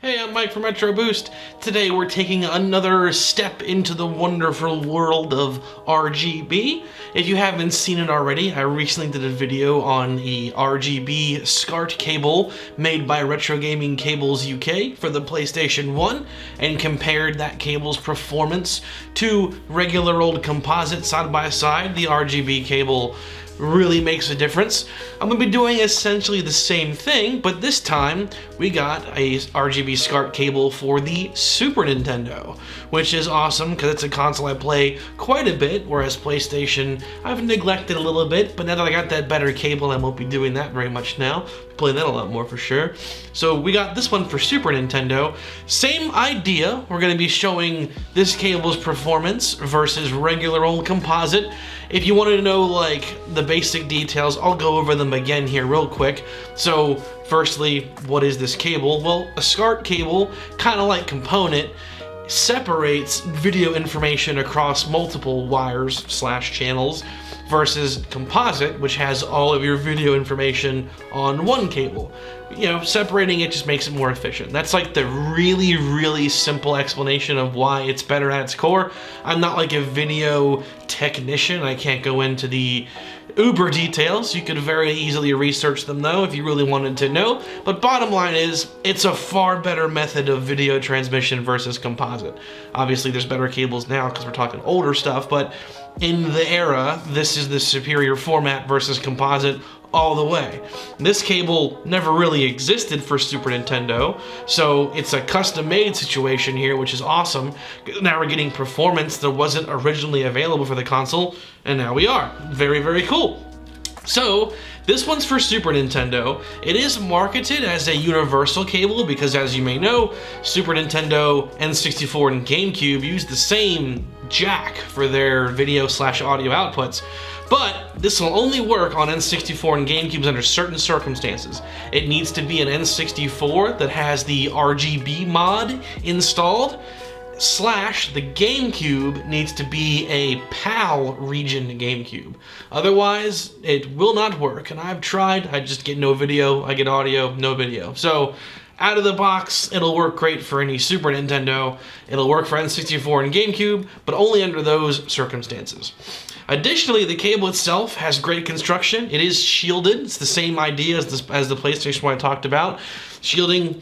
Hey, I'm Mike from Retro Boost. Today we're taking another step into the wonderful world of RGB. If you haven't seen it already, I recently did a video on the RGB SCART cable made by Retro Gaming Cables UK for the PlayStation 1 and compared that cable's performance to regular old composite side by side. The RGB cable really makes a difference. I'm going to be doing essentially the same thing, but this time we got a RGB SCART cable for the Super Nintendo, which is awesome because it's a console I play quite a bit, whereas PlayStation I've neglected a little bit, but now that I got that better cable, I won't be doing that very much now. Playing that a lot more for sure. So we got this one for Super Nintendo. Same idea. We're going to be showing this cable's performance versus regular old composite. If you wanted to know like the basic details, I'll go over them again here real quick. So firstly, what is this cable? Well, a SCART cable, kind of like component, separates video information across multiple wires / channels versus composite, which has all of your video information on one cable. You know, separating it just makes it more efficient. That's like the really simple explanation of why it's better at its core. I'm not like a video technician. I can't go into the uber details. You could very easily research them though if you really wanted to know. But bottom line is, it's a far better method of video transmission versus composite. Obviously there's better cables now because we're talking older stuff, but in the era, this is the superior format versus composite all the way. This cable never really existed for Super Nintendo, so it's a custom-made situation here, which is awesome. Now we're getting performance that wasn't originally available for the console, and now we are. Very cool. So, this one's for Super Nintendo. It is marketed as a universal cable because, as you may know, Super Nintendo, N64, and GameCube use the same jack for their video / audio outputs. But this will only work on N64 and GameCubes under certain circumstances. It needs to be an N64 that has the RGB mod installed, / the GameCube needs to be a PAL region GameCube. Otherwise, it will not work. And I've tried, I just get no video, I get audio, no video. So, out of the box, it'll work great for any Super Nintendo. It'll work for N64 and GameCube, but only under those circumstances. Additionally, the cable itself has great construction. It is shielded. It's the same idea as the PlayStation one I talked about. Shielding,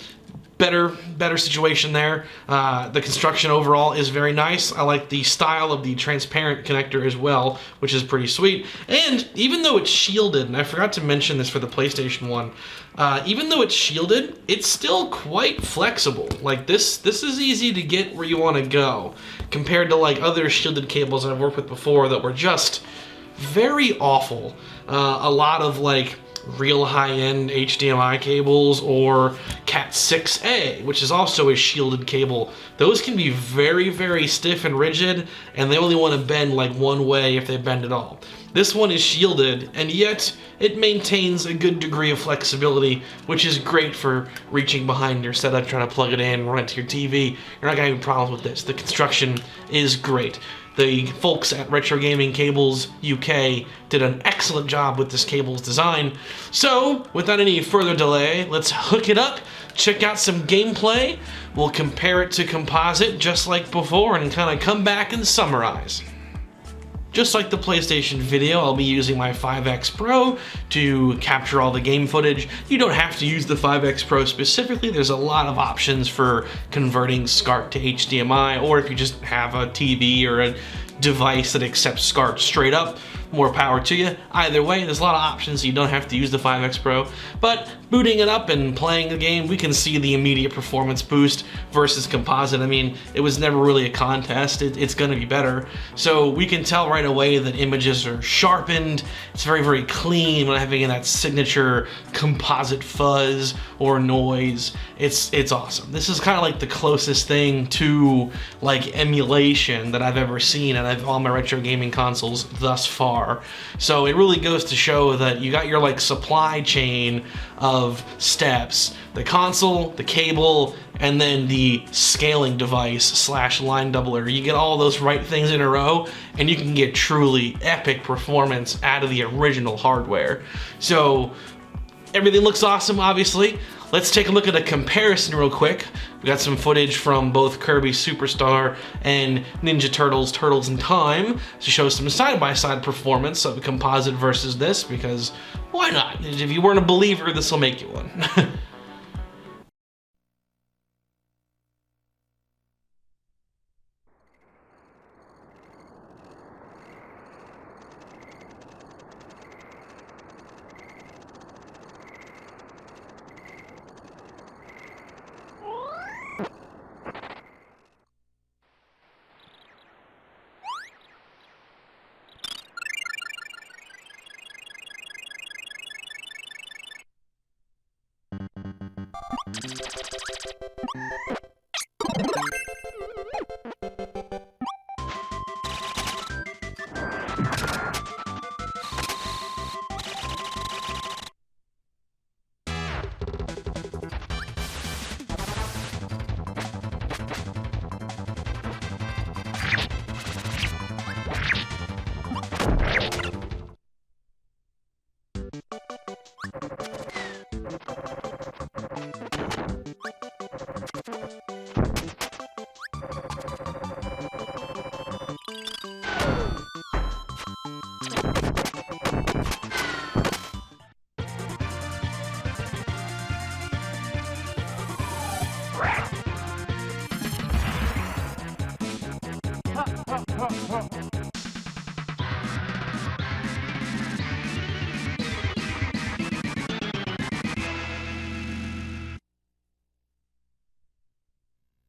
better situation there. The construction overall is very nice. I like the style of the transparent connector as well, which is pretty sweet. And even though it's shielded, and I forgot to mention this for the PlayStation 1, even though it's shielded, it's still quite flexible. Like this is easy to get where you want to go, compared to like other shielded cables I've worked with before that were just very awful. A lot of like real high-end HDMI cables or Cat 6A, which is also a shielded cable. Those can be very stiff and rigid, and they only want to bend like one way if they bend at all. This one is shielded, and yet it maintains a good degree of flexibility, which is great for reaching behind your setup, trying to plug it in, run it to your TV. You're not going to have any problems with this. The construction is great. The folks at Retro Gaming Cables UK did an excellent job with this cable's design. So, without any further delay, let's hook it up, check out some gameplay. We'll compare it to composite just like before and kind of come back and summarize. Just like the PlayStation video, I'll be using my 5X Pro to capture all the game footage. You don't have to use the 5X Pro specifically. There's a lot of options for converting SCART to HDMI, or if you just have a TV or a device that accepts SCART straight up, more power to you. Either way, there's a lot of options, so you don't have to use the 5X Pro. But booting it up and playing the game, we can see the immediate performance boost versus composite. I mean, it was never really a contest. It's gonna be better. So we can tell right away that images are sharpened. It's very clean, not having that signature composite fuzz or noise. It's awesome. This is kind of like the closest thing to like emulation that I've ever seen out of all my retro gaming consoles thus far. So it really goes to show that you got your like supply chain of steps: the console, the cable, and then the scaling device / line doubler. You get all those right things in a row, and you can get truly epic performance out of the original hardware. So everything looks awesome, obviously. let's take a look at a comparison real quick. We got some footage from both Kirby Superstar and Ninja Turtles Turtles in Time to show some side-by-side performance of a composite versus this, because why not? If you weren't a believer, this will make you one.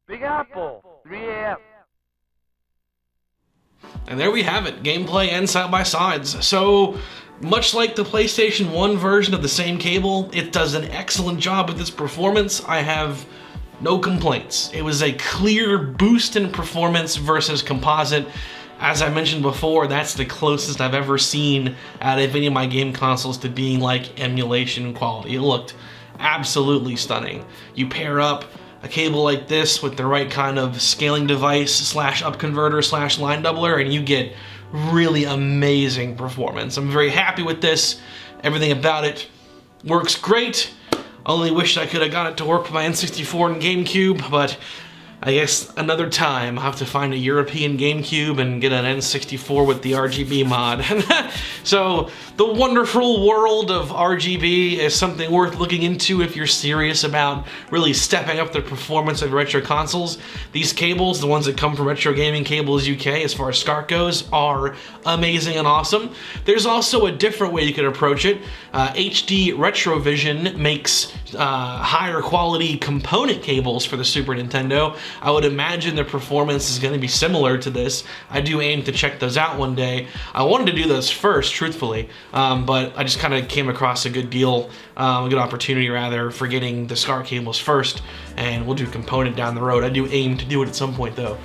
Big Apple, 3 a.m. And there we have it, gameplay and side-by-sides. So, much like the PlayStation 1 version of the same cable, it does an excellent job with its performance. I have no complaints. It was a clear boost in performance versus composite. As I mentioned before, that's the closest I've ever seen out of any of my game consoles to being like emulation quality. It looked absolutely stunning. You pair up a cable like this with the right kind of scaling device slash up converter slash line doubler, and you get really amazing performance. I'm very happy with this. Everything about it works great. Only wish I could have got it to work with my N64 and GameCube, but I guess another time I'll have to find a European GameCube and get an N64 with the RGB mod. So the wonderful world of RGB is something worth looking into if you're serious about really stepping up the performance of retro consoles. These cables, the ones that come from Retro Gaming Cables UK as far as SCART goes, are amazing and awesome. There's also a different way you could approach it. HD Retrovision makes higher quality component cables for the Super Nintendo. I would imagine the performance is going to be similar to this. I do aim to check those out one day. I wanted to do those first, truthfully, but I just kind of came across a good deal, a good opportunity rather, for getting the SCART cables first, and we'll do component down the road. I do aim to do it at some point though.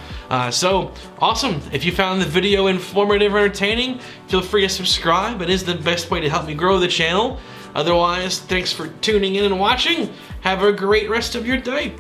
So awesome. If you found the video informative or entertaining, feel free to subscribe. It is the best way to help me grow the channel. Otherwise, thanks for tuning in and watching. Have a great rest of your day.